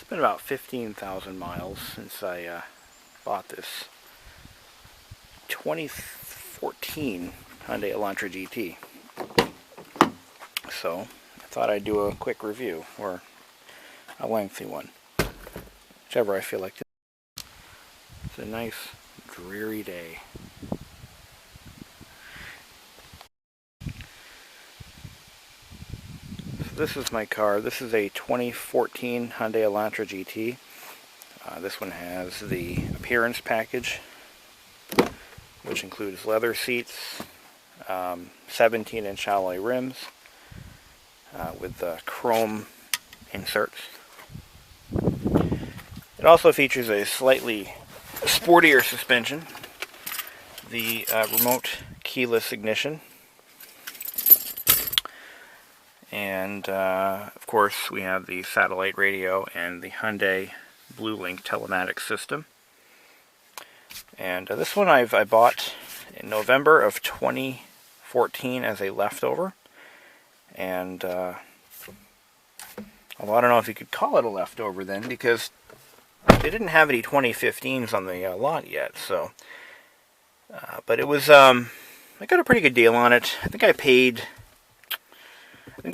been about 15,000 miles since I bought this 2014 Hyundai Elantra GT. So I thought I'd do a quick review, or a lengthy one, whichever I feel like. It's a nice dreary day. This is my car. This is a 2014 Hyundai Elantra GT. This one has the appearance package, which includes leather seats, 17-inch alloy rims with chrome inserts. It also features a slightly sportier suspension, the remote keyless ignition, and of course we have the satellite radio and the Hyundai BlueLink telematics system. And this one I bought in November of 2014 as a leftover, and although I don't know if you could call it a leftover then, because they didn't have any 2015s on the lot yet. So but it was I got a pretty good deal on it. I think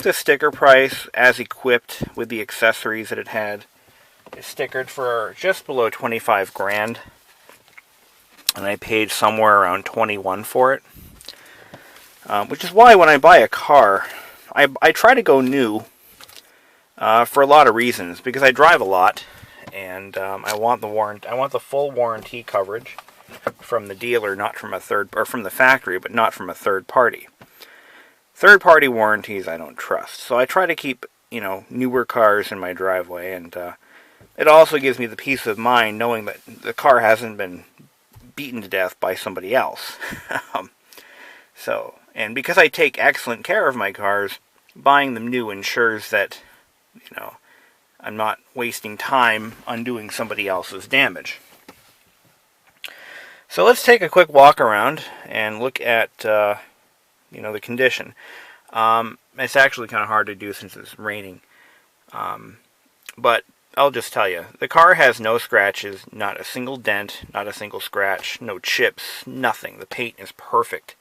the sticker price, as equipped with the accessories that it had, is stickered for just below 25 grand, and I paid somewhere around 21 for it. Which is why when I buy a car, I try to go new for a lot of reasons, because I drive a lot, and I want the full warranty coverage from the dealer, not from from the factory, but not from a third party. Third-party warranties I don't trust, so I try to keep, newer cars in my driveway, and it also gives me the peace of mind knowing that the car hasn't been beaten to death by somebody else. And because I take excellent care of my cars, buying them new ensures that, I'm not wasting time undoing somebody else's damage. So let's take a quick walk around and look at the condition. It's actually kind of hard to do since it's raining. But I'll just tell you, the car has no scratches, not a single dent, not a single scratch, no chips, nothing. The paint is perfect.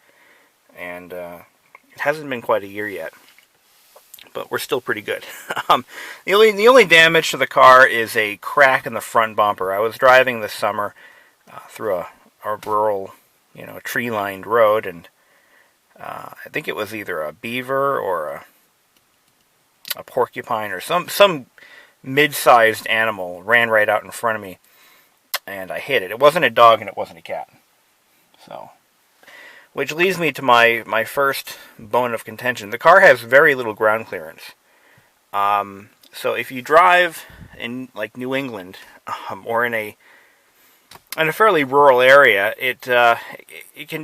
And it hasn't been quite a year yet, but we're still pretty good. The only damage to the car is a crack in the front bumper. I was driving this summer through a rural, tree-lined road, and I think it was either a beaver or a porcupine or some mid-sized animal ran right out in front of me, and I hit it. It wasn't a dog and it wasn't a cat. So, which leads me to my first bone of contention. The car has very little ground clearance. So if you drive in like New England or in a fairly rural area, it can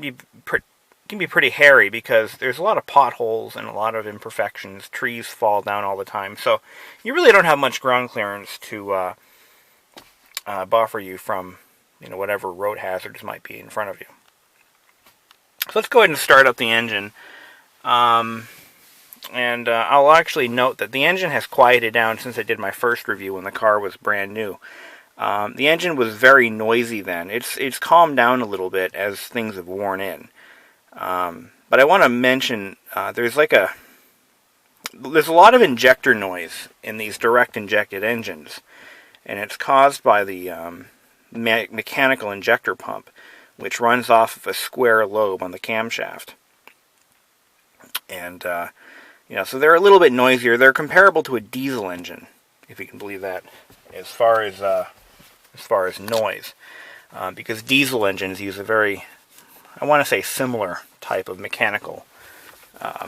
be pretty hairy, because there's a lot of potholes and a lot of imperfections. Trees fall down all the time, so you really don't have much ground clearance to buffer you from whatever road hazards might be in front of you. So let's go ahead and start up the engine, and I'll actually note that the engine has quieted down since I did my first review when the car was brand new. The engine was very noisy then. It's calmed down a little bit as things have worn in. But I want to mention there's a lot of injector noise in these direct injected engines, and it's caused by the mechanical injector pump, which runs off of a square lobe on the camshaft. And so they're a little bit noisier. They're comparable to a diesel engine, if you can believe that, as far as noise, because diesel engines use a very, I want to say, similar type of mechanical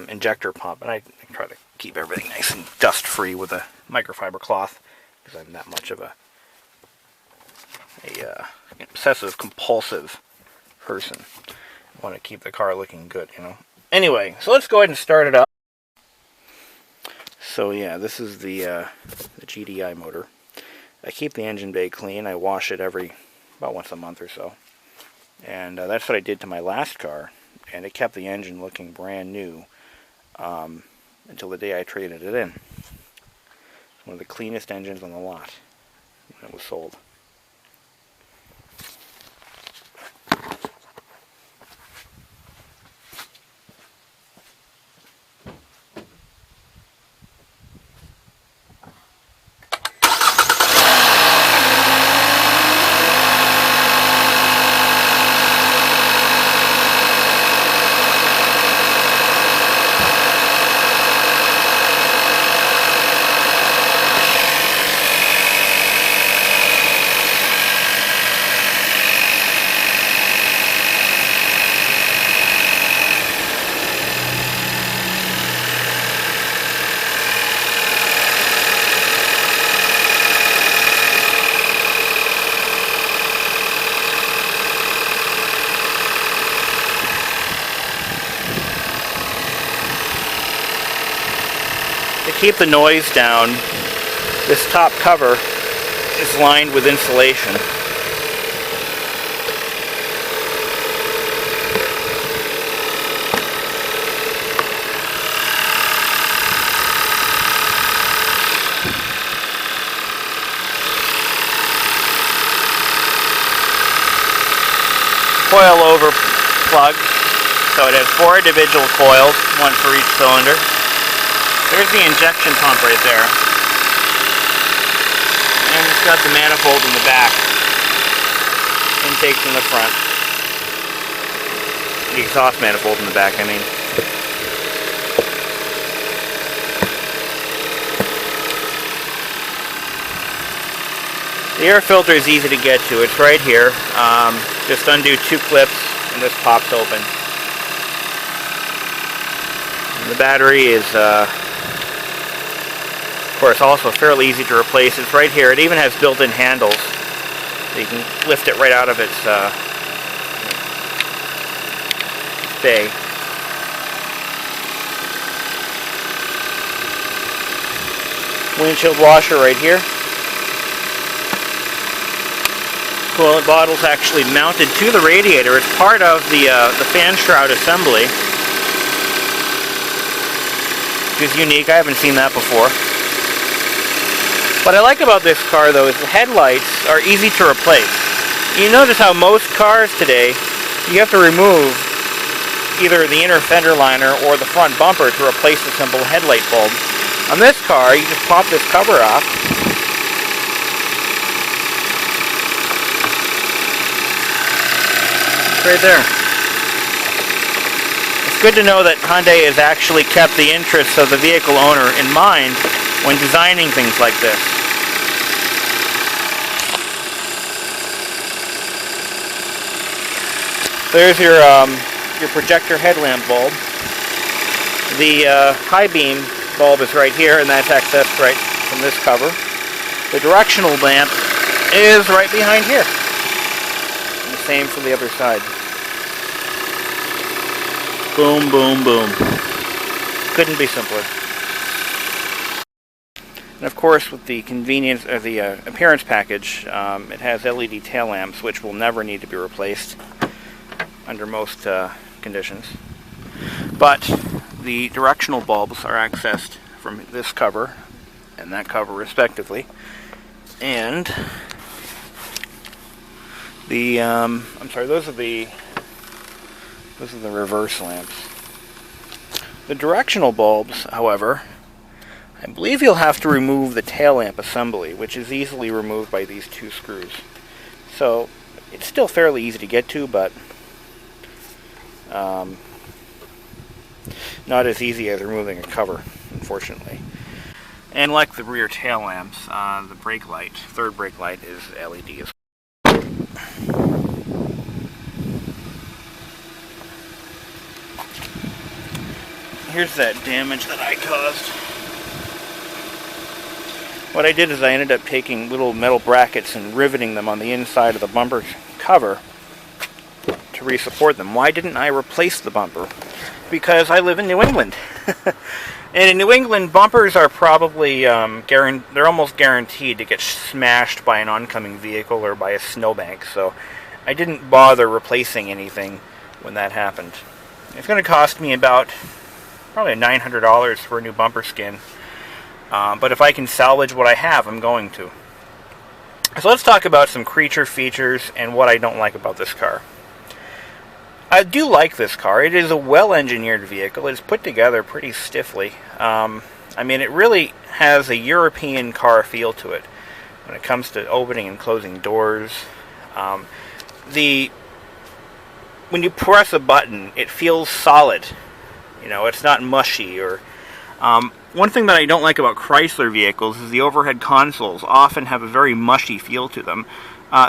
injector pump, and I try to keep everything nice and dust-free with a microfiber cloth, because I'm that much of a obsessive compulsive person. I want to keep the car looking good, Anyway, so let's go ahead and start it up. So yeah, this is the GDI motor. I keep the engine bay clean. I wash it about once a month or so. And that's what I did to my last car, and it kept the engine looking brand new until the day I traded it in. It's one of the cleanest engines on the lot. when it was sold. To keep the noise down, this top cover is lined with insulation. Coil over plug, so it has 4 individual coils, one for each cylinder. There's the injection pump right there. And it's got the manifold in the back. Intakes in the front. The exhaust manifold in the back, I mean. The air filter is easy to get to. It's right here. Just undo 2 clips and this pops open. And the battery is of course also fairly easy to replace. It's right here. It even has built-in handles, so you can lift it right out of its bay. Windshield washer right here. Coolant bottle's actually mounted to the radiator. It's part of the fan shroud assembly, which is unique. I haven't seen that before. What I like about this car, though, is the headlights are easy to replace. You notice how most cars today, you have to remove either the inner fender liner or the front bumper to replace the simple headlight bulb. On this car, you just pop this cover off. It's right there. It's good to know that Hyundai has actually kept the interests of the vehicle owner in mind when designing things like this. There's your projector headlamp bulb. The high beam bulb is right here, and that's accessed right from this cover. The directional lamp is right behind here. And the same for the other side. Boom, boom, boom. Couldn't be simpler. And of course, with the convenience of the appearance package, it has LED tail lamps, which will never need to be replaced under most conditions. But the directional bulbs are accessed from this cover and that cover, respectively. And the those are the reverse lamps. The directional bulbs, however, I believe you'll have to remove the tail lamp assembly, which is easily removed by these 2 screws. So it's still fairly easy to get to, but not as easy as removing a cover, unfortunately. And like the rear tail lamps, the brake light, third brake light, is LED as well. Here's that damage that I caused. What I did is I ended up taking little metal brackets and riveting them on the inside of the bumper cover to re-support them. Why didn't I replace the bumper? Because I live in New England. And in New England, bumpers are probably they're almost guaranteed to get smashed by an oncoming vehicle or by a snowbank. So I didn't bother replacing anything when that happened. It's going to cost me about probably $900 for a new bumper skin. But if I can salvage what I have, I'm going to. So let's talk about some creature features and what I don't like about this car. I do like this car. It is a well-engineered vehicle. It's put together pretty stiffly. I mean, it really has a European car feel to it when it comes to opening and closing doors. When you press a button, it feels solid. You know, it's not mushy. Or one thing that I don't like about Chrysler vehicles is the overhead consoles often have a very mushy feel to them.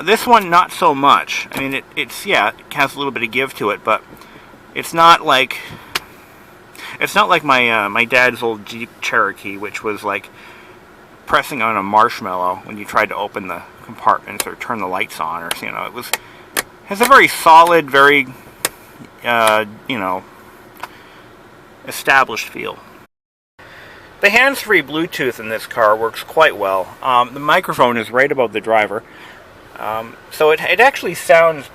This one, not so much. I mean, it has a little bit of give to it, but it's not like my dad's old Jeep Cherokee, which was like pressing on a marshmallow when you tried to open the compartments or turn the lights on, or has a very solid, very established feel. The hands-free Bluetooth in this car works quite well. The microphone is right above the driver. So it actually sounds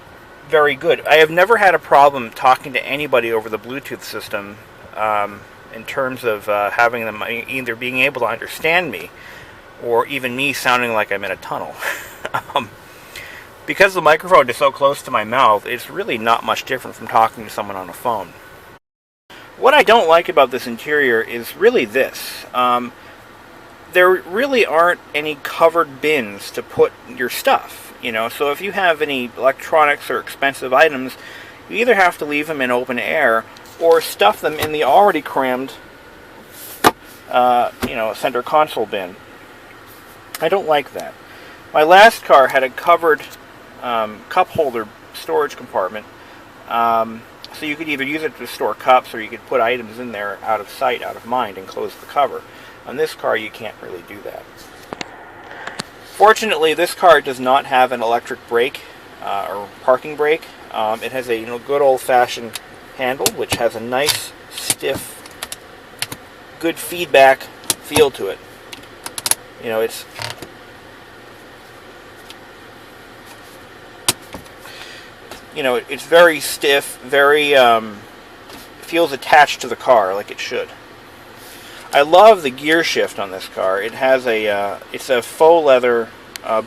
very good. I have never had a problem talking to anybody over the Bluetooth system in terms of having them either being able to understand me or even me sounding like I'm in a tunnel. Because the microphone is so close to my mouth, it's really not much different from talking to someone on a phone. What I don't like about this interior is really this. There really aren't any covered bins to put your stuff. So if you have any electronics or expensive items, you either have to leave them in open air or stuff them in the already crammed, center console bin. I don't like that. My last car had a covered cup holder storage compartment, so you could either use it to store cups or you could put items in there out of sight, out of mind, and close the cover. On this car, you can't really do that. Fortunately, this car does not have an electric brake or parking brake. It has a good old-fashioned handle, which has a nice, stiff, good feedback feel to it. It's very stiff, very feels attached to the car like it should. I love the gear shift on this car. It has it's a faux leather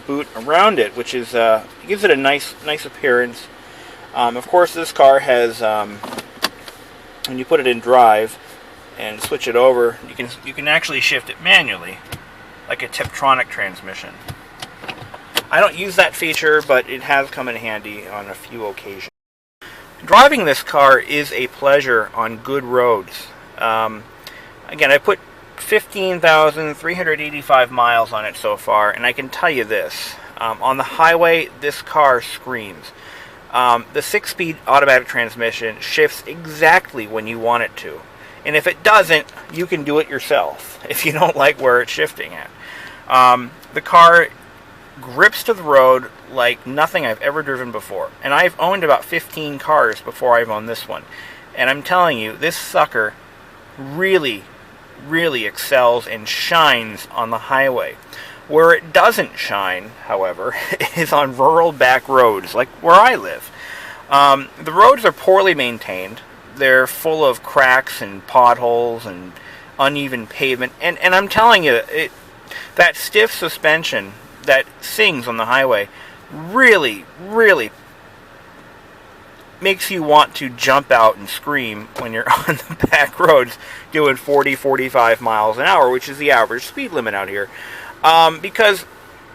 boot around it, which is gives it a nice appearance. Of course, this car has when you put it in drive and switch it over, you can actually shift it manually, like a Tiptronic transmission. I don't use that feature, but it has come in handy on a few occasions. Driving this car is a pleasure on good roads. Again, I put 15,385 miles on it so far, and I can tell you this. On the highway, this car screams. The 6-speed automatic transmission shifts exactly when you want it to. And if it doesn't, you can do it yourself if you don't like where it's shifting at. The car grips to the road like nothing I've ever driven before. And I've owned about 15 cars before I've owned this one. And I'm telling you, this sucker really excels and shines on the highway. Where it doesn't shine, however, is on rural back roads, like where I live. The roads are poorly maintained. They're full of cracks and potholes and uneven pavement. And I'm telling you, that stiff suspension that sings on the highway really makes you want to jump out and scream when you're on the back roads doing 40-45 miles an hour, which is the average speed limit out here. Because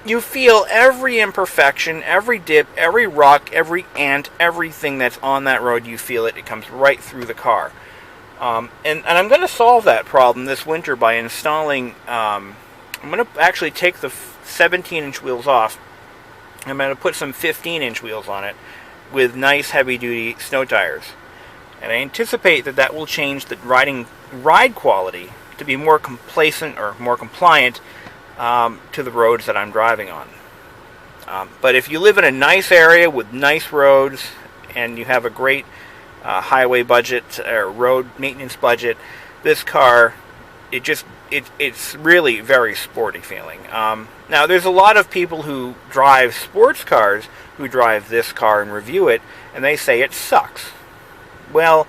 you feel every imperfection, every dip, every rock, every ant, everything that's on that road, you feel it. It comes right through the car. And I'm going to solve that problem this winter by installing... I'm going to actually take the 17-inch wheels off. I'm going to put some 15-inch wheels on it with nice heavy-duty snow tires. And I anticipate that will change the ride quality to be more complacent or more compliant to the roads that I'm driving on. But if you live in a nice area with nice roads and you have a great highway budget or road maintenance budget, this car, it's really very sporty feeling. Now, there's a lot of people who drive sports cars who drive this car and review it, and they say it sucks. Well,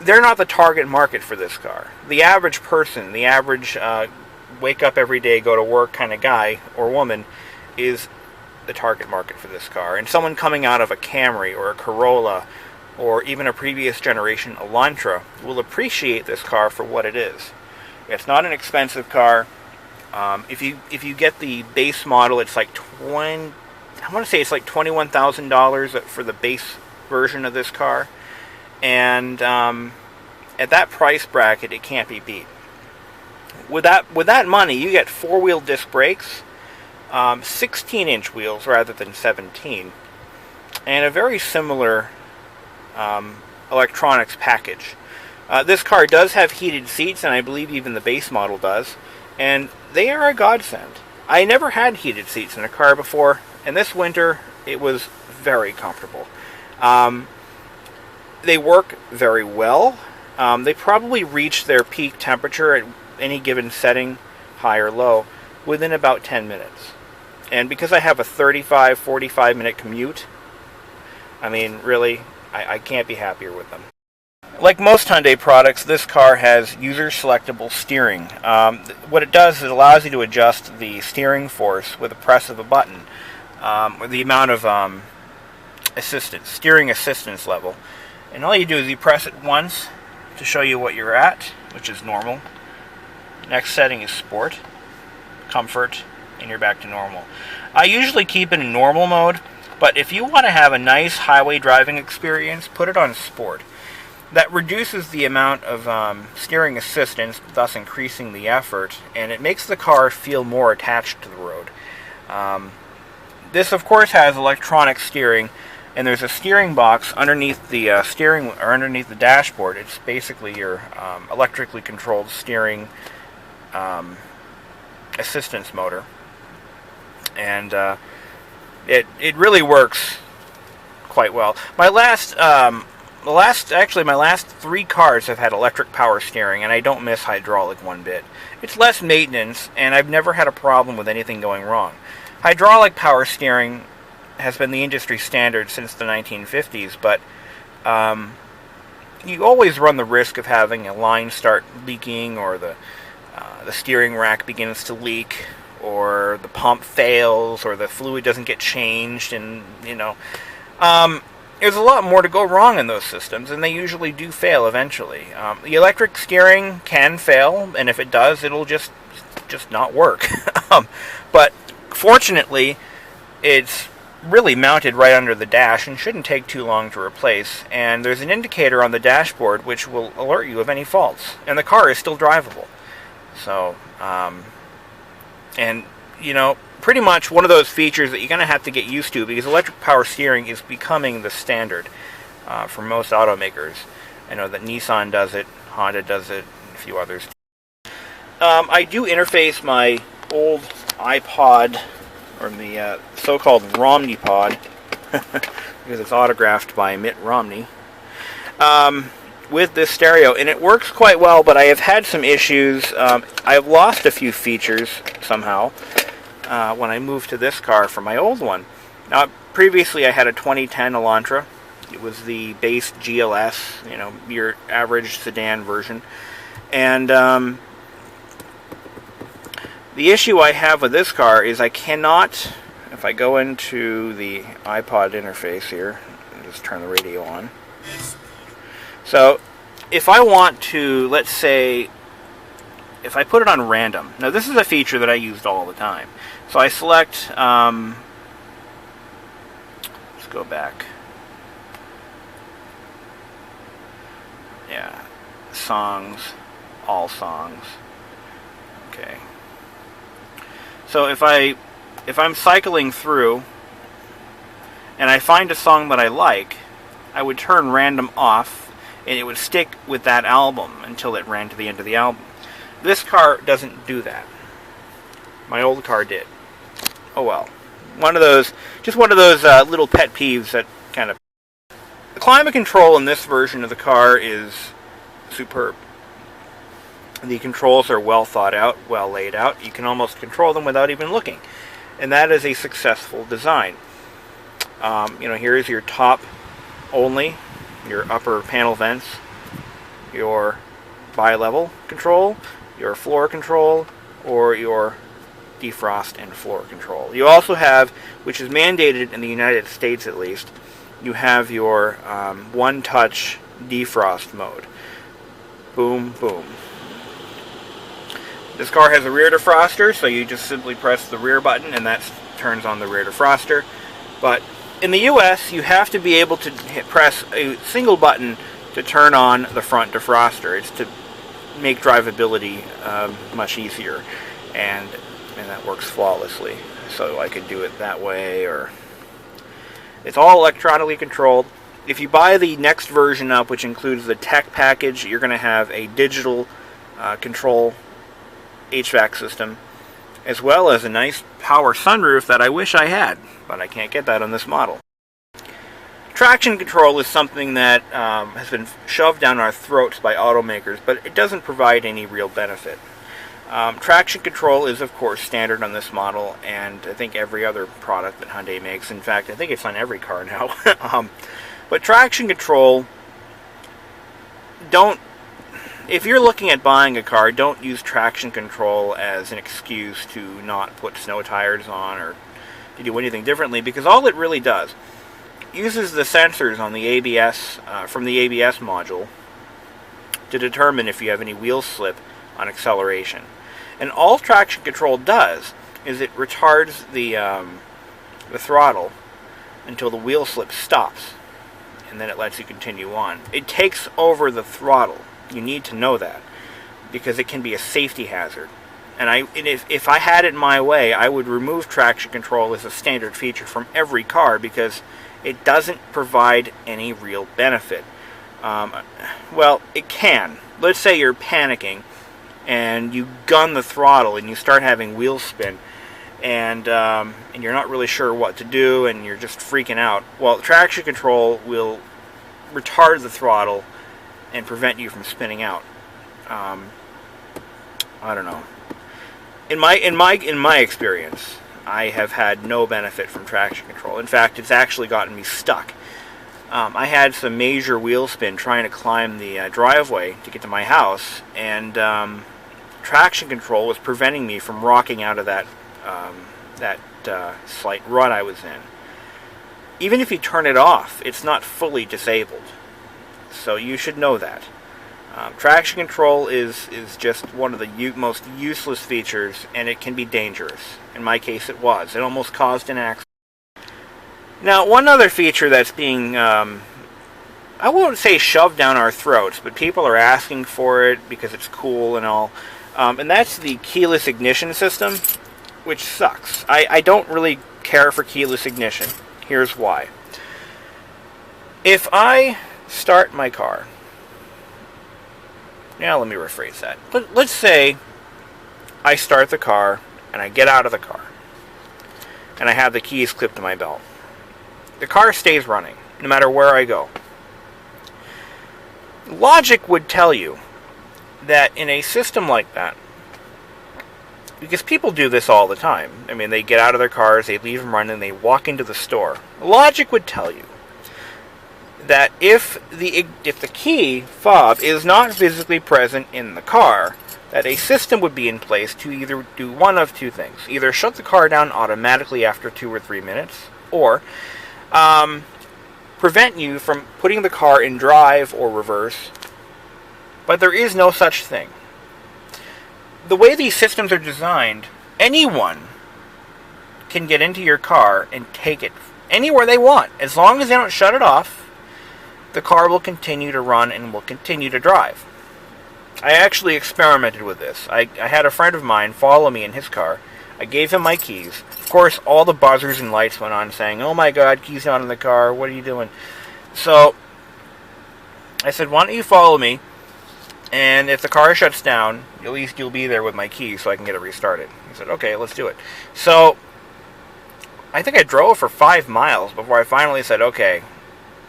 they're not the target market for this car. The average person, the average wake up every day, go to work kind of guy or woman, is the target market for this car. And someone coming out of a Camry or a Corolla or even a previous generation Elantra will appreciate this car for what it is. It's not an expensive car. If you get the base model, it's like I want to say it's like $21,000 for the base version of this car, and at that price bracket, it can't be beat. With that money, you get 4-wheel disc brakes, 16-inch wheels rather than 17, and a very similar electronics package. This car does have heated seats, and I believe even the base model does, and they are a godsend. I never had heated seats in a car before, and this winter it was very comfortable. They work very well. They probably reach their peak temperature at any given setting, high or low, within about 10 minutes. And because I have a 35-45 minute commute, I mean, really, I can't be happier with them. Like most Hyundai products, this car has user-selectable steering. What it does is it allows you to adjust the steering force with a press of a button, or the amount of steering assistance level. And all you do is you press it once to show you what you're at, which is normal. Next setting is Sport, Comfort, and you're back to normal. I usually keep it in normal mode, but if you want to have a nice highway driving experience, put it on Sport. That reduces the amount of steering assistance, thus increasing the effort, and it makes the car feel more attached to the road. This, of course, has electronic steering, and there's a steering box underneath the underneath the dashboard. It's basically your electrically controlled steering assistance motor, and it really works quite well. My last 3 cars have had electric power steering, and I don't miss hydraulic one bit. It's less maintenance, and I've never had a problem with anything going wrong. Hydraulic power steering has been the industry standard since the 1950s, but you always run the risk of having a line start leaking, or the steering rack begins to leak, or the pump fails, or the fluid doesn't get changed, and there's a lot more to go wrong in those systems, and they usually do fail eventually. The electric steering can fail, and if it does, it'll just not work. But fortunately, it's really mounted right under the dash and shouldn't take too long to replace, and there's an indicator on the dashboard which will alert you of any faults, and the car is still drivable. So, pretty much one of those features that you're going to have to get used to, because electric power steering is becoming the standard for most automakers. I know that Nissan does it, Honda does it, and a few others. I do interface my old iPod, or the so-called Romney pod, because it's autographed by Mitt Romney, with this stereo, and it works quite well, but I have had some issues. I've lost a few features somehow when I moved to this car from my old one. Now, previously I had a 2010 Elantra. It was the base GLS, your average sedan version. And the issue I have with this car is I cannot, if I go into the iPod interface here, just turn the radio on. So, if I want to, let's say, if I put it on random. Now, this is a feature that I used all the time. So I select, let's go back. Yeah, songs, all songs. Okay. So if I'm cycling through and I find a song that I like, I would turn random off, and it would stick with that album until it ran to the end of the album. This car doesn't do that. My old car did. Oh well. One of those little pet peeves that kind of... The climate control in this version of the car is superb. The controls are well thought out, well laid out. You can almost control them without even looking. And that is a successful design. Here is your top only, your upper panel vents, your bi-level control, your floor control, or your defrost, and floor control. You also have, which is mandated in the United States at least, you have your one-touch defrost mode. Boom, boom. This car has a rear defroster, so you just simply press the rear button and that turns on the rear defroster. But in the US, you have to be able to press a single button to turn on the front defroster. It's to make drivability much easier, and that works flawlessly. So I could do it that way, or it's all electronically controlled. If you buy the next version up, which includes the tech package, you're going to have a digital control HVAC system, as well as a nice power sunroof that I wish I had, but I can't get that on this model. Traction control is something that has been shoved down our throats by automakers, but it doesn't provide any real benefit. Traction control is, of course, standard on this model, and I think every other product that Hyundai makes. In fact, I think it's on every car now. But traction control, if you're looking at buying a car, don't use traction control as an excuse to not put snow tires on or to do anything differently, because all it really does uses the sensors on the ABS from the ABS module to determine if you have any wheel slip on acceleration. And all traction control does is it retards the throttle until the wheel slip stops, and then it lets you continue on. It takes over the throttle. You need to know that, because it can be a safety hazard. And if I had it my way, I would remove traction control as a standard feature from every car, because it doesn't provide any real benefit. Well, it can. Let's say you're panicking and you gun the throttle and you start having wheel spin, and you're not really sure what to do and you're just freaking out. Well, traction control will retard the throttle and prevent you from spinning out. I don't know. In my experience, I have had no benefit from traction control. In fact, it's actually gotten me stuck. I had some major wheel spin trying to climb the driveway to get to my house, and traction control was preventing me from rocking out of that slight rut I was in. Even if you turn it off, it's not fully disabled. So you should know that. Traction control is just one of the most useless features, and it can be dangerous. In my case, it was. It almost caused an accident. Now, one other feature that's being, I won't say shoved down our throats, but people are asking for it because it's cool and all, and that's the keyless ignition system, which sucks. I don't really care for keyless ignition. Here's why. If I start my car, now let me rephrase that. Let's say I start the car and I get out of the car and I have the keys clipped to my belt. The car stays running no matter where I go. Logic would tell you that in a system like that, because people do this all the time. I mean, they get out of their cars, they leave them running, they walk into the store. Logic would tell you that if the key fob is not physically present in the car, that a system would be in place to either do one of two things. Either shut the car down automatically after 2 or 3 minutes, or prevent you from putting the car in drive or reverse. But there is no such thing. The way these systems are designed, anyone can get into your car and take it anywhere they want. As long as they don't shut it off, the car will continue to run and will continue to drive. I actually experimented with this. I had a friend of mine follow me in his car. I gave him my keys. Of course, all the buzzers and lights went on saying, "Oh my God, keys not in the car, what are you doing?" So I said, "Why don't you follow me? And if the car shuts down, at least you'll be there with my keys so I can get it restarted." He said, "Okay, let's do it." So I think I drove for 5 miles before I finally said, "Okay,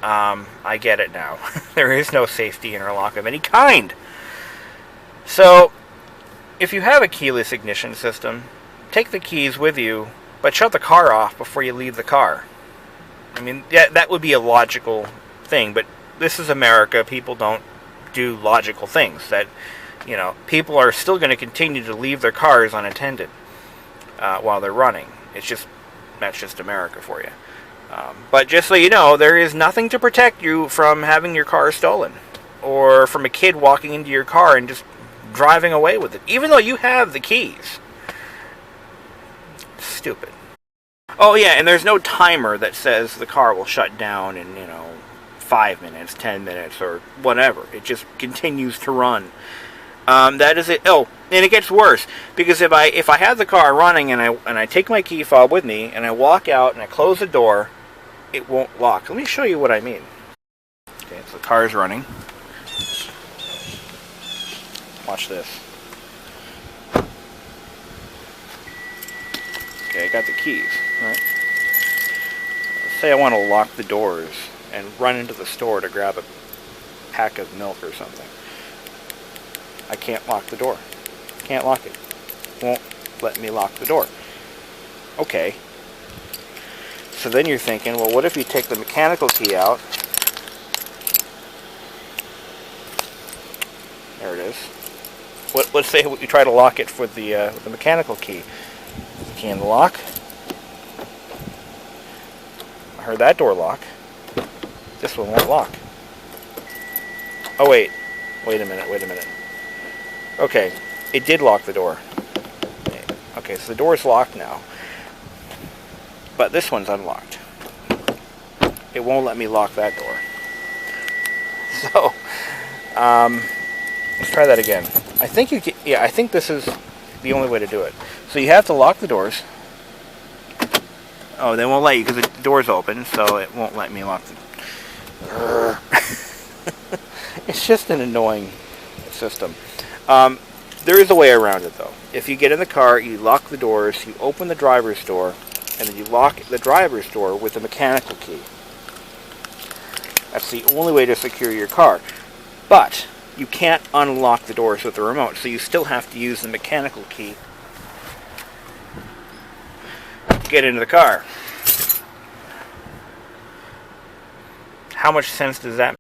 I get it now." There is no safety interlock of any kind. So if you have a keyless ignition system, take the keys with you, but shut the car off before you leave the car. I mean, yeah, that would be a logical thing, but this is America. People don't do logical things. That, people are still going to continue to leave their cars unattended. while they're running. That's just America for you. But just so you know, there is nothing to protect you from having your car stolen, or from a kid walking into your car and just driving away with it, even though you have the keys. Stupid. Oh yeah, and there's no timer that says the car will shut down in, 5 minutes, 10 minutes, or whatever. It just continues to run. That is it. Oh, and it gets worse, because if I have the car running and I take my key fob with me and I walk out and I close the door, it won't lock. Let me show you what I mean. Okay, so the car's running. Watch this. Okay, I got the keys, right? Let's say I want to lock the doors and run into the store to grab a pack of milk or something. I can't lock the door. Can't lock it. Won't let me lock the door. Okay. So then you're thinking, well, what if you take the mechanical key out? There it is. Let's say you try to lock it with the mechanical key. Key in the lock. I heard that door lock. This one won't lock. Oh wait. Wait a minute. Okay, it did lock the door. Okay, so the door's locked now. But this one's unlocked. It won't let me lock that door. So, let's try that again. I think this is the only way to do it. So you have to lock the doors. Oh, they won't let you because the door's open, so it won't let me lock the... It's just an annoying system. There is a way around it, though. If you get in the car, you lock the doors, you open the driver's door, and then you lock the driver's door with the mechanical key. That's the only way to secure your car. But you can't unlock the doors with the remote, so you still have to use the mechanical key to get into the car. How much sense does that make?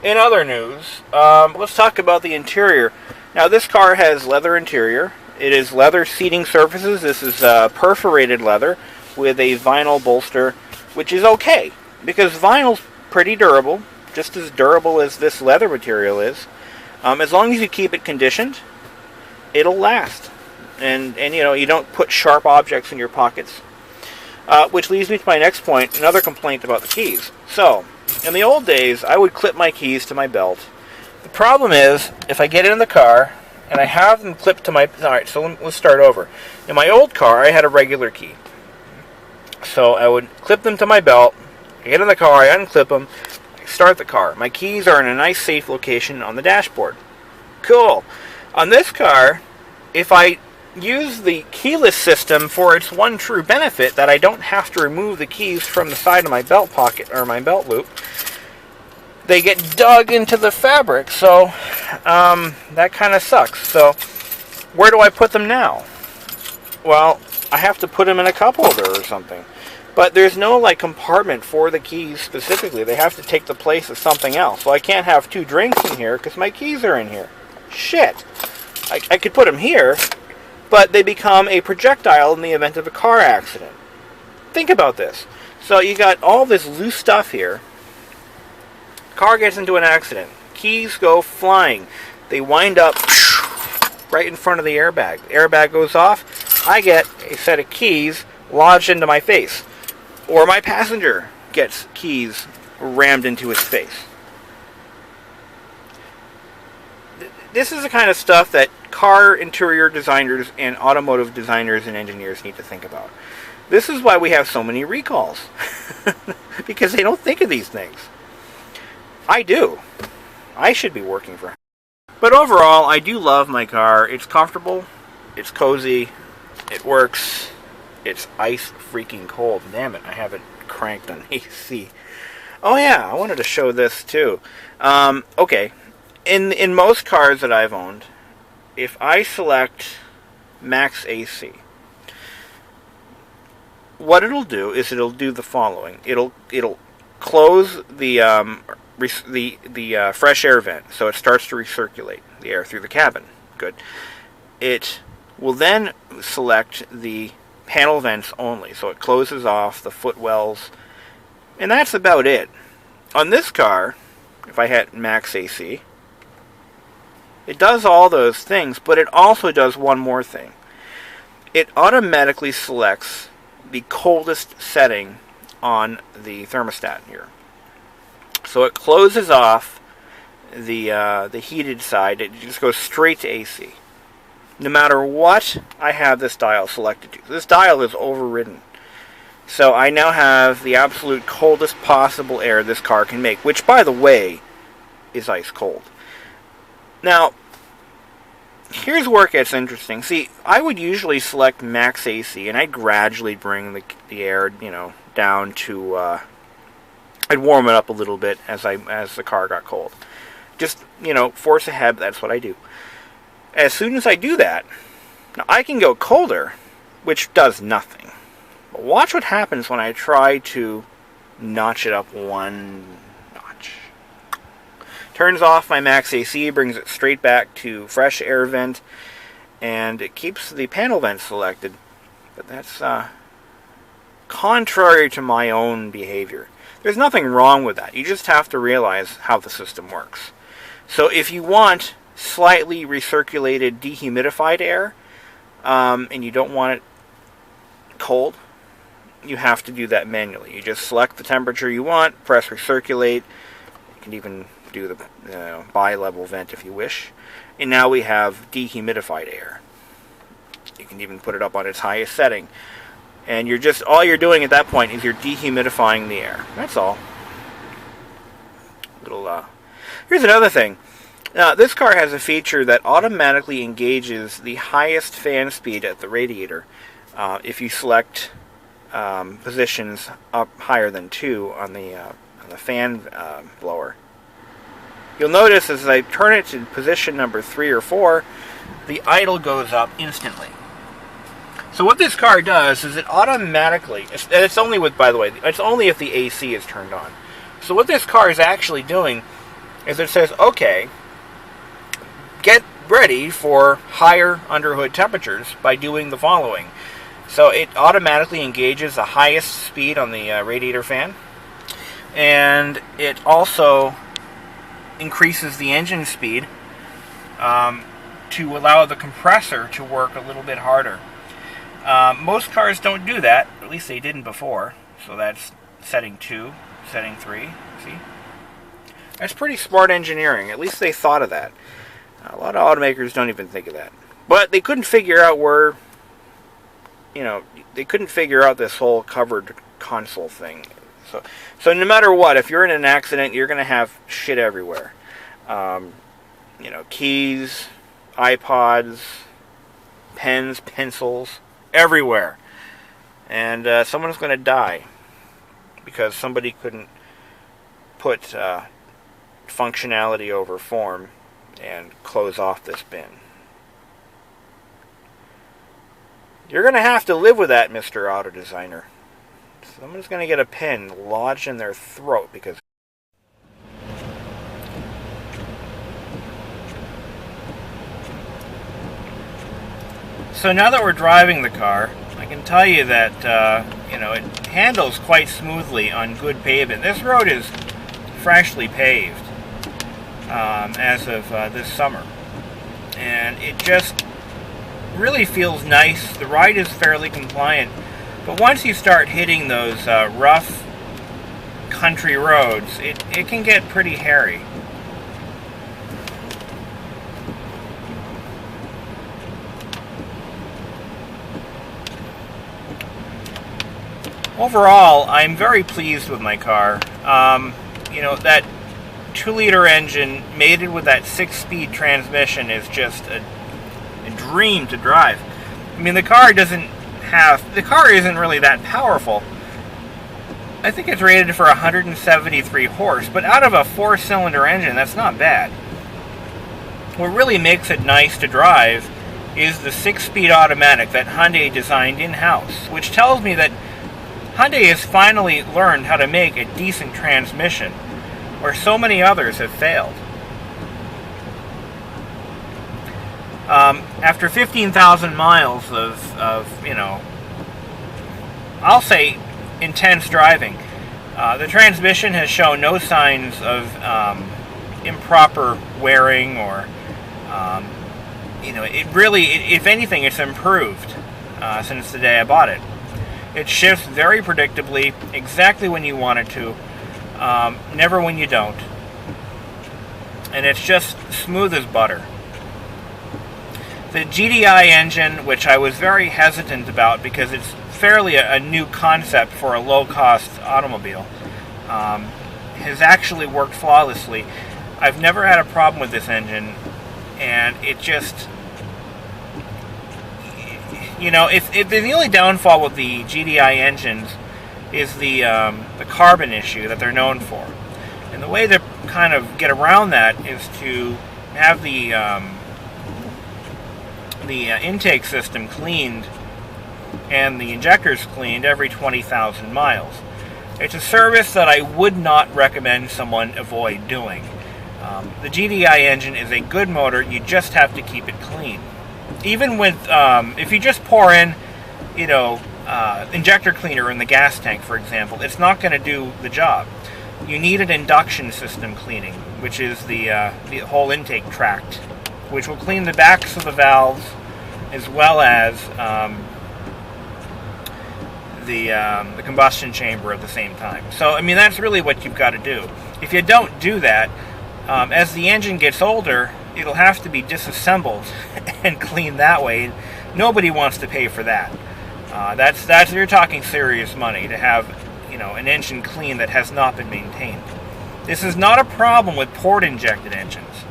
In other news, let's talk about the interior. Now, this car has leather interior. It is leather seating surfaces. This is perforated leather with a vinyl bolster, which is okay, because vinyl's pretty durable, just as durable as this leather material is. As long as you keep it conditioned, it'll last. And you don't put sharp objects in your pockets. Which leads me to my next point, another complaint about the keys. So, in the old days, I would clip my keys to my belt. The problem is, if I get in the car, and I have them clipped to my... Alright, so let's start over. In my old car, I had a regular key. So I would clip them to my belt, I get in the car, I unclip them, I start the car. My keys are in a nice safe location on the dashboard. Cool. On this car, if I use the keyless system for its one true benefit, that I don't have to remove the keys from the side of my belt pocket, or my belt loop, they get dug into the fabric, so that kind of sucks. So where do I put them now? Well, I have to put them in a cup holder or something. But there's no compartment for the keys specifically. They have to take the place of something else. So I can't have two drinks in here because my keys are in here. Shit. I could put them here, but they become a projectile in the event of a car accident. Think about this. So you got all this loose stuff here. Car gets into an accident. Keys go flying. They wind up right in front of the airbag. The airbag goes off. I get a set of keys lodged into my face. Or my passenger gets keys rammed into his face. This is the kind of stuff that car interior designers and automotive designers and engineers need to think about. This is why we have so many recalls. Because they don't think of these things. I do. I should be working for him. But overall, I do love my car. It's comfortable. It's cozy. It works. It's ice freaking cold. Damn it, I haven't cranked on AC. Oh yeah, I wanted to show this too. Okay. In most cars that I've owned, if I select max AC, what it'll do is it'll do the following. It'll close the fresh air vent, so it starts to recirculate the air through the cabin. Good. It will then select the panel vents only. So it closes off the footwells, and that's about it. On this car, if I hit max AC, it does all those things, but it also does one more thing. It automatically selects the coldest setting on the thermostat here. So it closes off the heated side. It just goes straight to AC. No matter what I have this dial selected to. This dial is overridden. So I now have the absolute coldest possible air this car can make, which, by the way, is ice cold. Now, here's where it gets interesting. See, I would usually select max AC, and I'd gradually bring the air, down to, I'd warm it up a little bit as the car got cold. Just, force ahead, that's what I do. As soon as I do that, now I can go colder, which does nothing. But watch what happens when I try to notch it up one notch. Turns off my max AC, brings it straight back to fresh air vent, and it keeps the panel vent selected. But that's contrary to my own behavior. There's nothing wrong with that. You just have to realize how the system works. So if you want slightly recirculated, dehumidified air, and you don't want it cold, you have to do that manually. You just select the temperature you want, press recirculate. You can even do the bi-level vent if you wish. And now we have dehumidified air. You can even put it up on its highest setting. And all you're doing at that point is you're dehumidifying the air. That's all. Here's another thing. Now, this car has a feature that automatically engages the highest fan speed at the radiator if you select positions up higher than 2 on the fan blower. You'll notice as I turn it to position number 3 or 4, the idle goes up instantly. So what this car does is it automatically, and it's only it's only if the AC is turned on. So what this car is actually doing is it says, okay, get ready for higher underhood temperatures by doing the following. So it automatically engages the highest speed on the radiator fan, and it also increases the engine speed to allow the compressor to work a little bit harder. Most cars don't do that, at least they didn't before. So that's setting 2, setting 3, see? That's pretty smart engineering, at least they thought of that. A lot of automakers don't even think of that. But they couldn't figure out where, they couldn't figure out this whole covered console thing. So no matter what, if you're in an accident, you're going to have shit everywhere. Keys, iPods, pens, pencils, everywhere. And someone's going to die because somebody couldn't put functionality over form and close off this bin. You're going to have to live with that, Mr. Auto Designer. Someone's going to get a pin lodged in their throat because... So now that we're driving the car, I can tell you that, it handles quite smoothly on good pavement. This road is freshly paved as of this summer. And it just really feels nice. The ride is fairly compliant. But once you start hitting those rough country roads, it can get pretty hairy. Overall, I'm very pleased with my car. That 2-liter engine mated with that 6-speed transmission is just a dream to drive. I mean, the car isn't really that powerful. I think it's rated for 173 horse, but out of a 4-cylinder engine, that's not bad. What really makes it nice to drive is the 6-speed automatic that Hyundai designed in-house, which tells me that Hyundai has finally learned how to make a decent transmission, where so many others have failed. After 15,000 miles of, you know, I'll say intense driving, the transmission has shown no signs of improper wearing or, you know, it really, if anything, it's improved since the day I bought it. It shifts very predictably, exactly when you want it to, never when you don't. And it's just smooth as butter. The GDI engine, which I was very hesitant about because it's fairly a new concept for a low-cost automobile, has actually worked flawlessly. I've never had a problem with this engine, and it just, you know, if the only downfall with the GDI engines is the carbon issue that they're known for, and the way to kind of get around that is to have the intake system cleaned and the injectors cleaned every 20,000 miles. It's a service that I would not recommend someone avoid doing. The GDI engine is a good motor, you just have to keep it clean. Even with, if you just pour in, you know, injector cleaner in the gas tank, for example, it's not going to do the job. You need an induction system cleaning, which is the whole intake tract, which will clean the backs of the valves as well as the combustion chamber at the same time. So, I mean, that's really what you've got to do. If you don't do that, as the engine gets older, it'll have to be disassembled and cleaned that way. Nobody wants to pay for that. That's you're talking serious money to have, you know, an engine clean that has not been maintained. This is not a problem with port injected engines,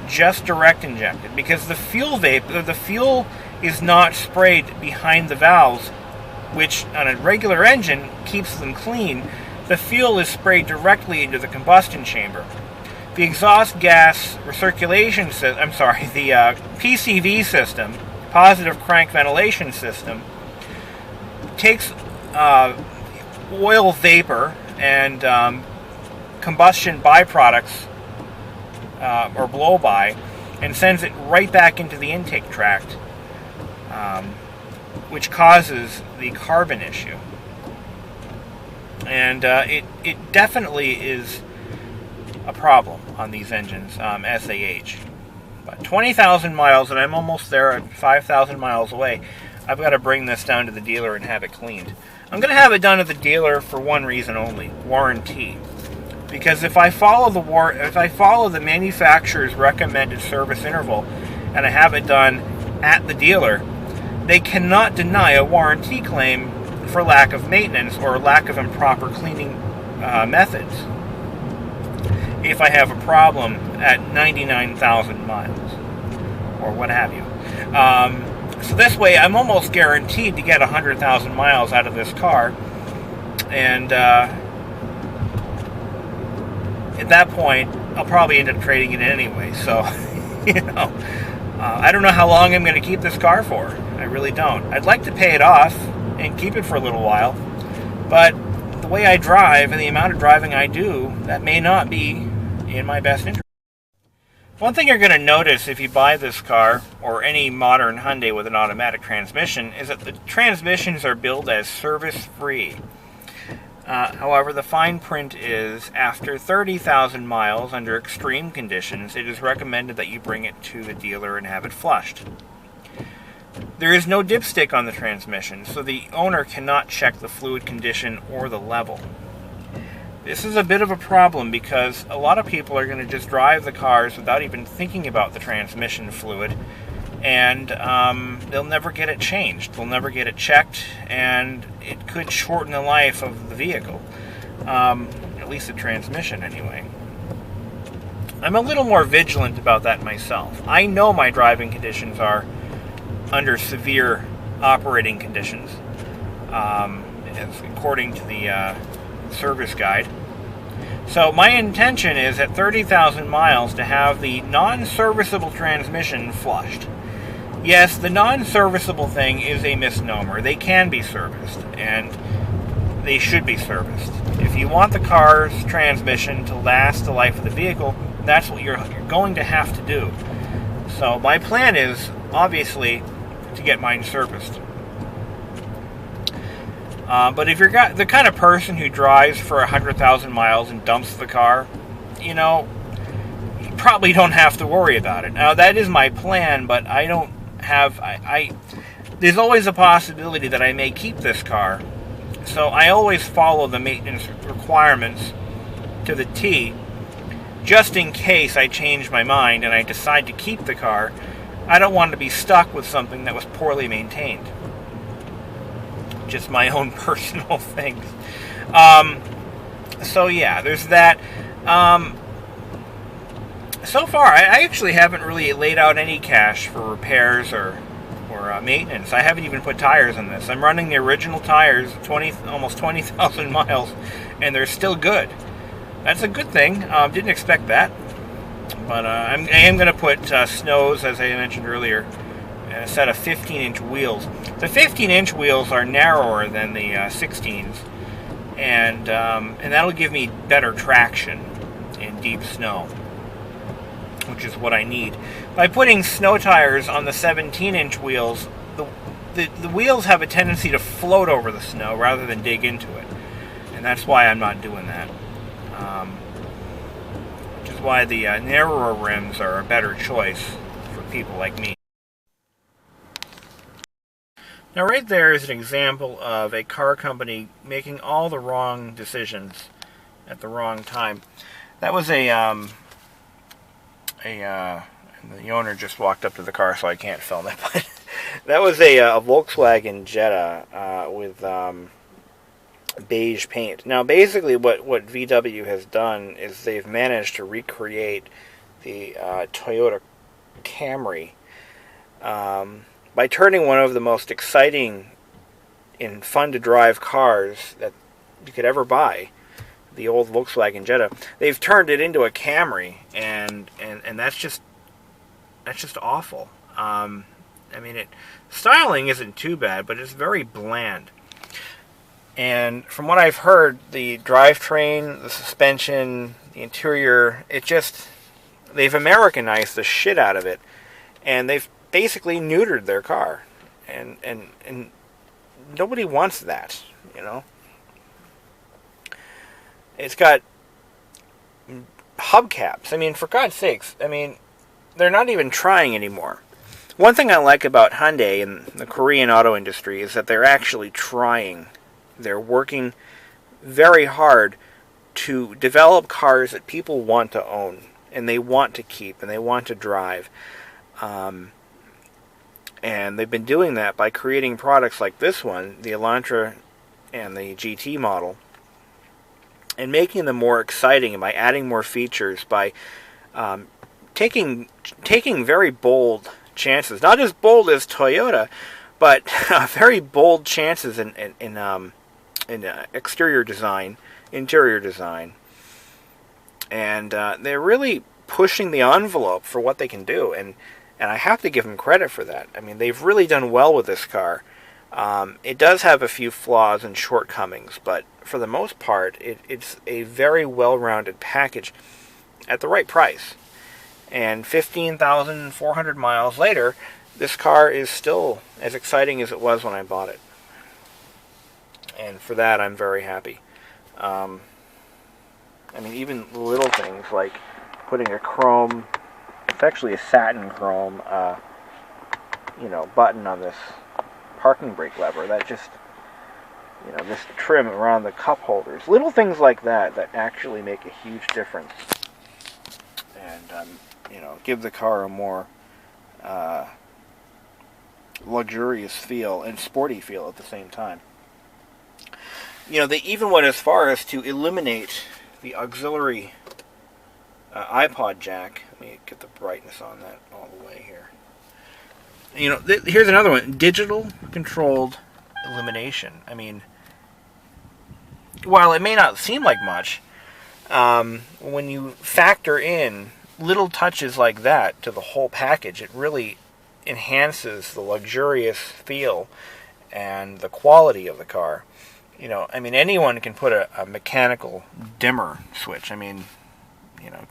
just direct injected, because the fuel is not sprayed behind the valves, which on a regular engine keeps them clean. The fuel is sprayed directly into the combustion chamber. The exhaust gas recirculation system, the PCV system, positive crank ventilation system, takes oil vapor and combustion byproducts or blow-by and sends it right back into the intake tract, which causes the carbon issue. And it definitely is a problem on these engines as they age. But 20,000 miles, and I'm almost there at 5,000 miles away, I've got to bring this down to the dealer and have it cleaned. I'm going to have it done at the dealer for one reason only: warranty. Because if I follow the manufacturer's recommended service interval and I have it done at the dealer, they cannot deny a warranty claim for lack of maintenance or lack of improper cleaning methods if I have a problem at 99,000 miles or what have you. So this way I'm almost guaranteed to get 100,000 miles out of this car, and at that point I'll probably end up trading it anyway. So you know, I don't know how long I'm going to keep this car for. I really don't. I'd like to pay it off and keep it for a little while, but the way I drive and the amount of driving I do, that may not be in my best interest. One thing you're going to notice if you buy this car, or any modern Hyundai with an automatic transmission, is that the transmissions are billed as service-free. However, the fine print is, after 30,000 miles, under extreme conditions, it is recommended that you bring it to the dealer and have it flushed. There is no dipstick on the transmission, so the owner cannot check the fluid condition or the level. This is a bit of a problem because a lot of people are going to just drive the cars without even thinking about the transmission fluid, and they'll never get it changed. They'll never get it checked, and it could shorten the life of the vehicle. At least the transmission, anyway. I'm a little more vigilant about that myself. I know my driving conditions are under severe operating conditions, according to the service guide. So my intention is at 30,000 miles to have the non-serviceable transmission flushed. Yes, the non-serviceable thing is a misnomer. They can be serviced, and they should be serviced. If you want the car's transmission to last the life of the vehicle, that's what you're going to have to do. So my plan is, obviously, to get mine serviced. But if you're the kind of person who drives for 100,000 miles and dumps the car, you know, you probably don't have to worry about it. Now, that is my plan, but I don't have... there's always a possibility that I may keep this car. So I always follow the maintenance requirements to the T. Just in case I change my mind and I decide to keep the car, I don't want to be stuck with something that was poorly maintained. Just my own personal things. So yeah, there's that. So far, I actually haven't really laid out any cash for repairs or maintenance. I haven't even put tires on this. I'm running the original tires, almost 20,000 miles, and they're still good. That's a good thing. Didn't expect that. But I am going to put snows, as I mentioned earlier, a set of 15-inch wheels. The 15-inch wheels are narrower than the 16s, and that'll give me better traction in deep snow, which is what I need. By putting snow tires on the 17-inch wheels, the wheels have a tendency to float over the snow rather than dig into it, and that's why I'm not doing that. Which is why the narrower rims are a better choice for people like me. Now right there is an example of a car company making all the wrong decisions at the wrong time. That was and the owner just walked up to the car, so I can't film it, but that was a Volkswagen Jetta with beige paint. Now basically what VW has done is they've managed to recreate the Toyota Camry by turning one of the most exciting and fun-to-drive cars that you could ever buy, the old Volkswagen Jetta. They've turned it into a Camry, and that's just awful. I mean, styling isn't too bad, but it's very bland. And from what I've heard, the drivetrain, the suspension, the interior, they've Americanized the shit out of it, and they've basically neutered their car, and nobody wants that, you know. It's got hubcaps. I mean, for God's sakes, I mean, they're not even trying anymore. One thing I like about Hyundai and the Korean auto industry is that they're actually trying. They're working very hard to develop cars that people want to own, and they want to keep, and they want to drive. And they've been doing that by creating products like this one, the Elantra and the GT model, and making them more exciting, and by adding more features, by taking very bold chances. Not as bold as Toyota, but very bold chances in exterior design, interior design. And they're really pushing the envelope for what they can do, and I have to give them credit for that. I mean, they've really done well with this car. It does have a few flaws and shortcomings, but for the most part, it's a very well-rounded package at the right price. And 15,400 miles later, this car is still as exciting as it was when I bought it. And for that, I'm very happy. I mean, even little things like putting a chrome... It's actually a satin chrome, button on this parking brake lever. That just, this trim around the cup holders. Little things like that actually make a huge difference. And, give the car a more luxurious feel and sporty feel at the same time. They even went as far as to eliminate the auxiliary iPod jack. Let me get the brightness on that all the way here. Here's another one. Digital controlled illumination. I mean, while it may not seem like much, when you factor in little touches like that to the whole package, it really enhances the luxurious feel and the quality of the car. Anyone can put a mechanical dimmer switch.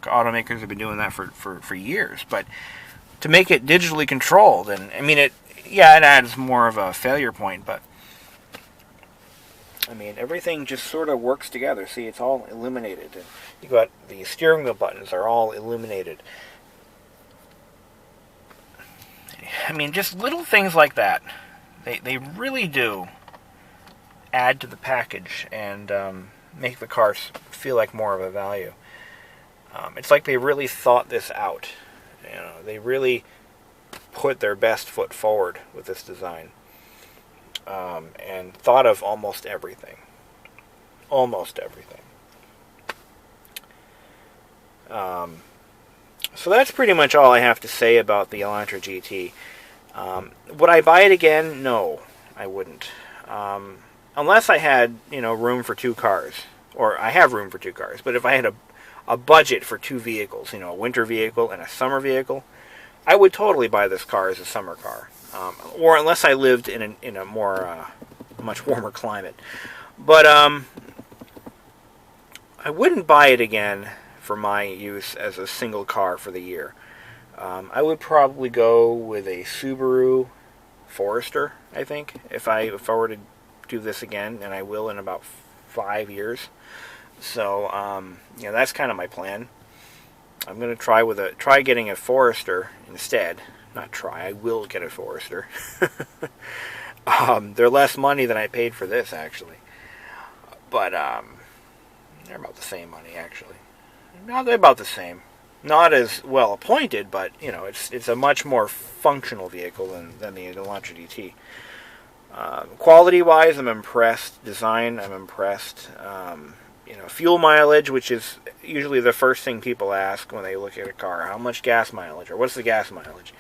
Automakers have been doing that for years, but to make it digitally controlled. And I mean, it adds more of a failure point, but I mean, everything just sort of works together. See, it's all illuminated. And you got the steering wheel buttons are all illuminated. I mean, just little things like that. They really do add to the package and make the car feel like more of a value. It's like they really thought this out. You know, they really put their best foot forward with this design. And thought of almost everything. Almost everything. So that's pretty much all I have to say about the Elantra GT. Would I buy it again? No, I wouldn't. Unless I had, room for two cars. Or I have room for two cars. But if I had a budget for two vehicles, a winter vehicle and a summer vehicle, I would totally buy this car as a summer car. Or unless I lived in a more much warmer climate. But I wouldn't buy it again for my use as a single car for the year. I would probably go with a Subaru Forester, I think, if I were to do this again, and I will in about 5 years. So that's kind of my plan. I'm going to try getting a Forester instead. Not try, I will get a Forester. They're less money than I paid for this, actually. But they're about the same money, actually. No, they're about the same. Not as well appointed, but it's a much more functional vehicle than the Elantra GT. Quality-wise, I'm impressed. Design, I'm impressed. Fuel mileage, which is usually the first thing people ask when they look at a car. How much gas mileage, or what's the gas mileage?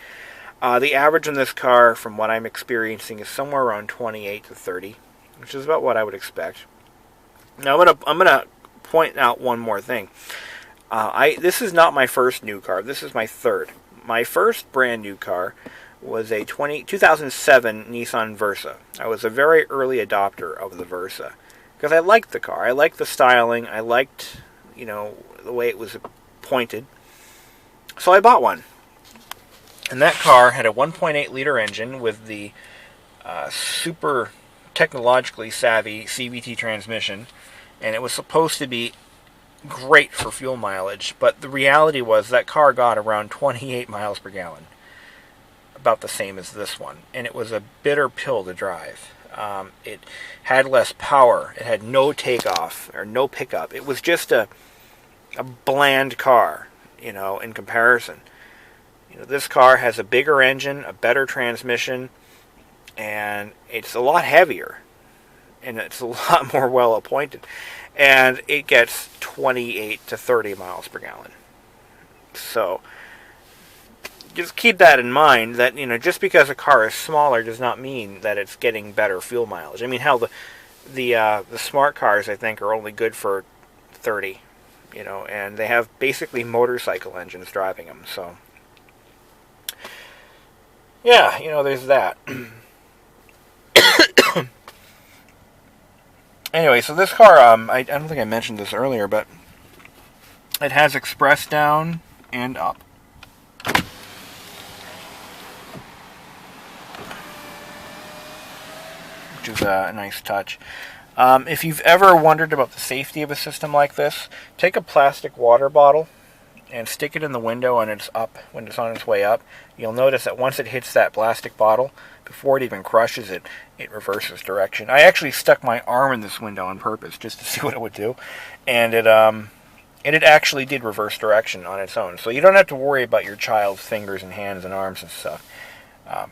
The average on this car, from what I'm experiencing, is somewhere around 28 to 30, which is about what I would expect. Now, I'm gonna point out one more thing. This is not my first new car. This is my third. My first brand new car was a 2007 Nissan Versa. I was a very early adopter of the Versa because I liked the car. I liked the styling. I liked, the way it was pointed. So I bought one. And that car had a 1.8 liter engine with the super technologically savvy CVT transmission, and it was supposed to be great for fuel mileage, but the reality was that car got around 28 miles per gallon, about the same as this one, and it was a bitter pill to drive. It had less power, it had no takeoff or no pickup. It was just a bland car, in comparison. This car has a bigger engine, a better transmission, and it's a lot heavier, and it's a lot more well appointed. And it gets 28 to 30 miles per gallon. So, just keep that in mind, that, just because a car is smaller does not mean that it's getting better fuel mileage. I mean, hell, the smart cars, I think, are only good for 30, and they have basically motorcycle engines driving them, so. Yeah, there's that. Anyway, so this car, I don't think I mentioned this earlier, but it has express down and up. Which is a nice touch. If you've ever wondered about the safety of a system like this, take a plastic water bottle and stick it in the window and it's up, when it's on its way up. You'll notice that once it hits that plastic bottle, before it even crushes it, it reverses direction. I actually stuck my arm in this window on purpose just to see what it would do, and it actually did reverse direction on its own. So you don't have to worry about your child's fingers and hands and arms and stuff.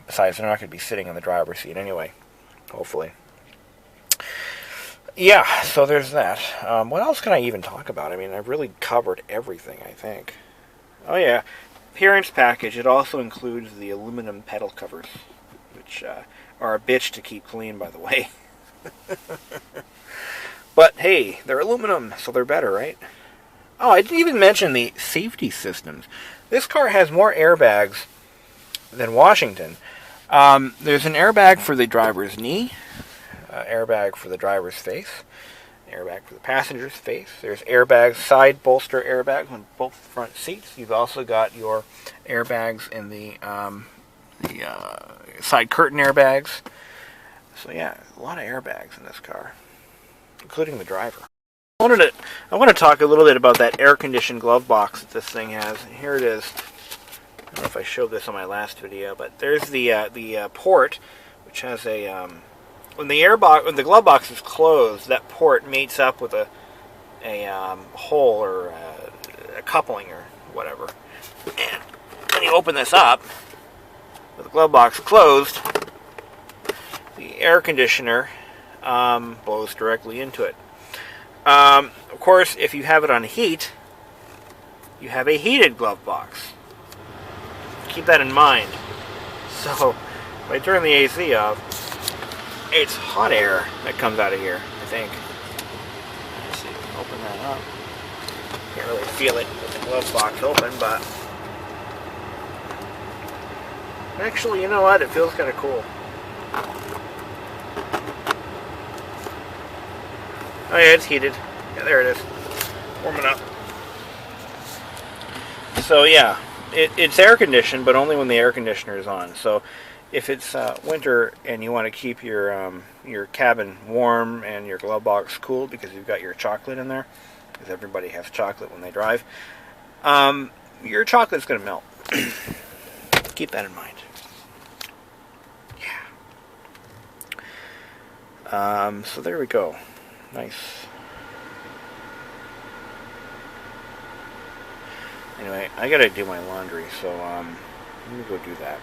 Besides, they're not going to be sitting in the driver's seat anyway, hopefully. Yeah, so there's that. What else can I even talk about? I mean, I've really covered everything, I think. Oh yeah, appearance package. It also includes the aluminum pedal covers, which are a bitch to keep clean, by the way. But hey, they're aluminum, so they're better, right? Oh, I didn't even mention the safety systems. This car has more airbags than Washington. There's an airbag for the driver's knee, airbag for the driver's face, Airbag for the passenger's face. There's airbags, side bolster airbags on both front seats. You've also got your airbags in the side curtain airbags. So yeah, a lot of airbags in this car, including the driver. I want to talk a little bit about that air-conditioned glove box that this thing has. Here it is. I don't know if I showed this on my last video, but there's the port, which has a when the glove box is closed, that port mates up with a hole or a coupling or whatever. And when you open this up, with the glove box closed, the air conditioner blows directly into it. Of course, if you have it on heat, you have a heated glove box. Keep that in mind. So, if I turn the AC off, it's hot air that comes out of here, I think. Let's see, open that up. Can't really feel it with the glove box open, but actually, you know what? It feels kind of cool. Oh yeah, it's heated. Yeah, there it is. Warming up. So yeah, it's air conditioned, but only when the air conditioner is on. So if it's winter and you want to keep your cabin warm and your glove box cool because you've got your chocolate in there, because everybody has chocolate when they drive, your chocolate's going to melt. Keep that in mind. Yeah. So there we go. Nice. Anyway, I gotta do my laundry, so let me go do that.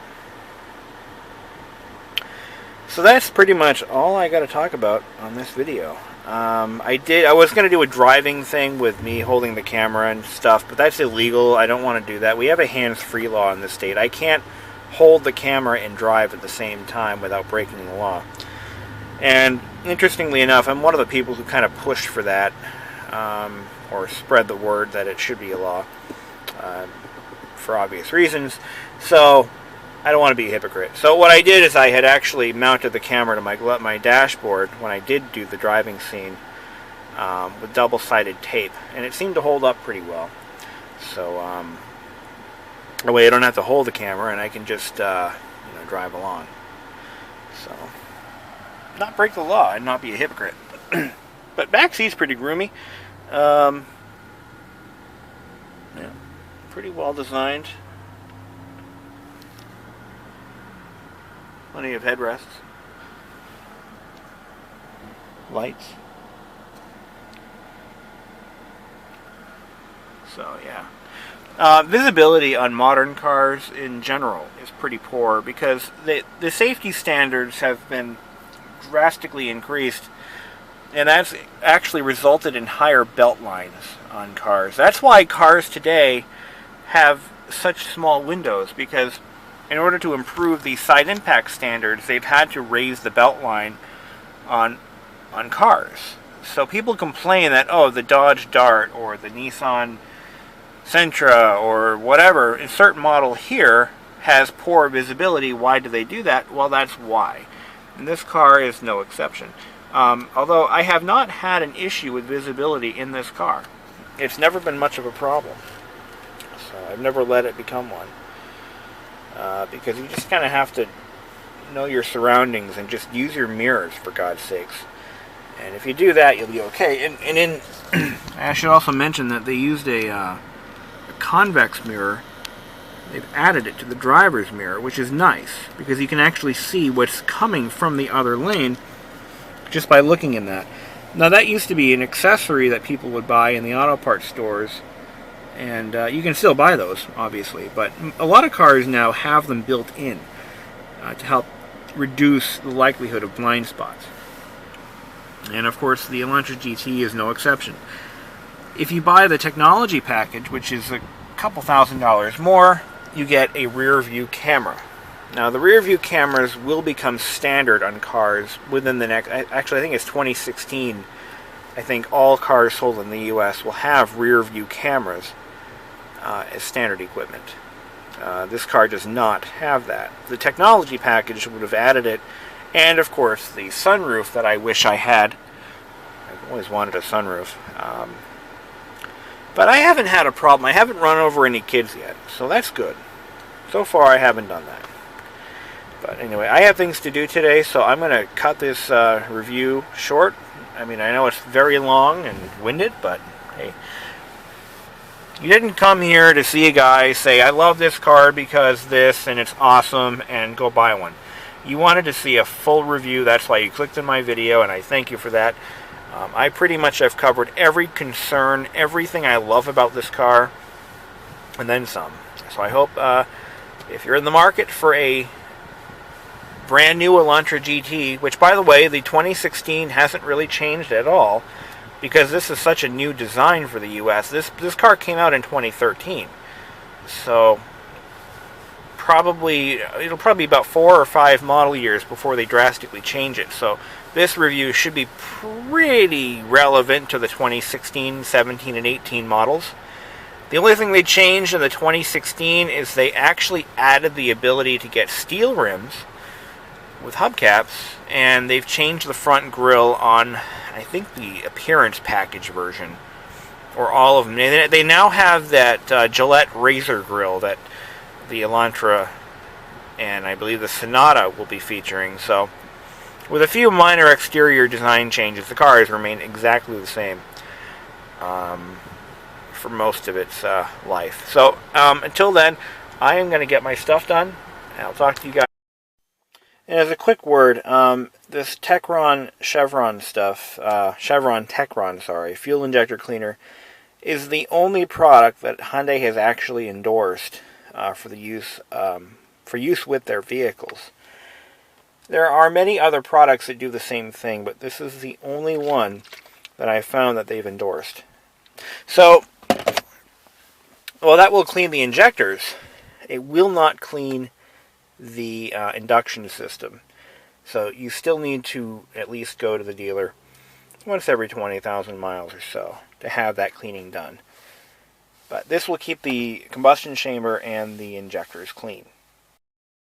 So that's pretty much all I gotta talk about on this video. I was gonna do a driving thing with me holding the camera and stuff, but that's illegal. I don't want to do that. We have a hands-free law in this state. I can't hold the camera and drive at the same time without breaking the law. And interestingly enough, I'm one of the people who kind of pushed for that, or spread the word that it should be a law, for obvious reasons. So I don't want to be a hypocrite. So what I did is I had actually mounted the camera to my dashboard when I did do the driving scene with double-sided tape, and it seemed to hold up pretty well. So that way I don't have to hold the camera and I can just drive along. So not break the law and not be a hypocrite. But back seat's pretty roomy. Yeah, pretty well designed. Plenty of headrests. Lights. So yeah. Visibility on modern cars in general is pretty poor because the safety standards have been drastically increased, and that's actually resulted in higher belt lines on cars. That's why cars today have such small windows, because in order to improve the side impact standards, they've had to raise the belt line on cars. So people complain that, oh, the Dodge Dart or the Nissan Sentra or whatever, a certain model here has poor visibility. Why do they do that? Well, that's why. And this car is no exception. Although I have not had an issue with visibility in this car. It's never been much of a problem. So I've never let it become one. Because you just kind of have to know your surroundings and just use your mirrors, for God's sakes. And if you do that, you'll be okay. And I should also mention that they used a convex mirror. They've added it to the driver's mirror, which is nice, because you can actually see what's coming from the other lane just by looking in that. Now, that used to be an accessory that people would buy in the auto parts stores, and you can still buy those, obviously, but a lot of cars now have them built in to help reduce the likelihood of blind spots. And, of course, the Elantra GT is no exception. If you buy the technology package, which is a couple $1,000s more, you get a rear view camera. Now, the rear view cameras will become standard on cars within the next, actually I think it's 2016, I think all cars sold in the US will have rear view cameras as standard equipment. This car does not have that. The technology package would have added it, and of course the sunroof that I wish I had. Always wanted a sunroof. But I haven't had a problem. I haven't run over any kids yet, so that's good. So far, I haven't done that. But anyway, I have things to do today, so I'm going to cut this review short. I mean, I know it's very long and winded, but hey. You didn't come here to see a guy say, I love this car because this, and it's awesome, and go buy one. You wanted to see a full review. That's why you clicked on my video, and I thank you for that. I pretty much have covered every concern, everything I love about this car, and then some. So I hope if you're in the market for a brand new Elantra GT, which by the way, the 2016 hasn't really changed at all, because this is such a new design for the US. This car came out in 2013. So it'll probably be about 4 or 5 model years before they drastically change it. So this review should be pretty relevant to the 2016, 17, and 18 models. The only thing they changed in the 2016 is they actually added the ability to get steel rims with hubcaps, and they've changed the front grille on, I think, the appearance package version, or all of them. They now have that Gillette razor grille that the Elantra and I believe the Sonata will be featuring. So with a few minor exterior design changes, the car has remained exactly the same for most of its life. So until then, I am going to get my stuff done, and I'll talk to you guys. And as a quick word, this Techron Chevron stuff, Chevron Techron, sorry, fuel injector cleaner, is the only product that Hyundai has actually endorsed for use with their vehicles. There are many other products that do the same thing, but this is the only one that I found that they've endorsed. So, well, that will clean the injectors. It will not clean the induction system. So you still need to at least go to the dealer once every 20,000 miles or so to have that cleaning done. But this will keep the combustion chamber and the injectors clean.